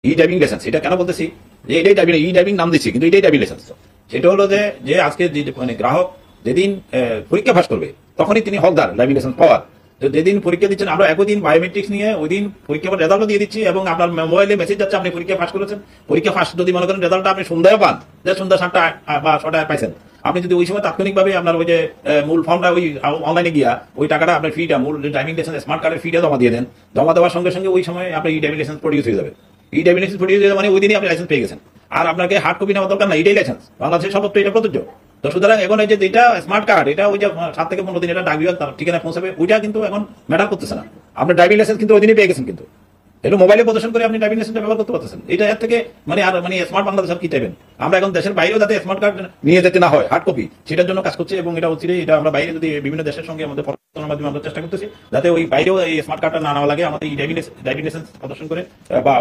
ই driving licence, এটা কেন বলতেছি যে এটাই ড্রাইভিং, ই ড্রাইভিং নাম দিচ্ছি কিন্তু এটাই ড্রাইভিং লাইসেন্স। সেটা হলো যে আজকে মানে গ্রাহক যেদিন পরীক্ষা পাস করবে তখনই তিনি হকদার ড্রাইভিং লাইসেন্স পাওয়ার। তো যেদিন পরীক্ষা দিচ্ছেন আমরা একই দিন বায়োমেট্রিক্স নিয়ে ওই দিন পরীক্ষা রেজাল্টও দিয়ে দিচ্ছি এবং আপনার মোবাইলে মেসেজ যাচ্ছে আপনি পরীক্ষা পাস করেছেন। পরীক্ষা ফার্স্ট যদি মনে করেন রেজাল্টটা আপনি সন্ধ্যায় পান, যে সন্ধ্যা 7টা বা 6টায় পাইছেন, আপনি যদি ওই সময় তাৎক্ষণিকভাবে আপনার ওই যে মূল ফর্মটা ওই অনলাইনে গিয়া ওই টাকাটা আপনার ফিটা মূল ড্রাইভিং লাইসেন্স স্মার্ট কার্ডের ফিটা জমা দিয়ে দেন, জমা দেওয়ার সঙ্গে সঙ্গে ওই সময় আপনি ই ড্রাইভিং লাইসেন্স প্রডিউস হয়ে যাবে। ই ড্রাইভিং লাইসেন্স প্রডিউস হয়ে যাবে মানে ওই দিনই আপনি লাইসেন্স পেয়ে গেছেন, আর আপনাকে হার্ড কপি নেওয়ার দরকার না, এটাই লাইসেন্স, বাংলাদেশের সর্বত্র এটা প্রযোজ্য। তো সুতরাং এখন এই যে যেটা স্মার্ট কার্ড, এটা ওই যে 7 থেকে 15 দিন এটা ডাক বিভাগ তার ঠিকানা পৌঁছাবে, ওইটা কিন্তু এখন ম্যাটার করতেছে না। আপনার ড্রাইভিং লাইসেন্স কিন্তু ওই দিনই পেয়ে গেছেন, কিন্তু এটা মোবাইলে প্রদর্শন করে আপনি ড্রাইভিং লাইসেন্সটা ব্যবহার করতে পারতেছেন। এটা এর থেকে মানে আর মানে স্মার্ট বাংলাদেশ আর কি চাইবেন। আমরা এখন দেশের বাইরেও যাতে স্মার্ট কার্ড নিয়ে যেতে না হয় হার্ড কপি, সেটার জন্য কাজ করছি এবং এটা হচ্ছে এটা আমরা বাইরে যদি বিভিন্ন দেশের সঙ্গে আমাদের পরামর্শের মাধ্যমে আমরা চেষ্টা করতেছি যাতে ওই বাইরেও এই স্মার্ট কার্ডটা না নেওয়া লাগে, আমাদের এই ড্রাইভিং লাইসেন্স প্রদর্শন করে বা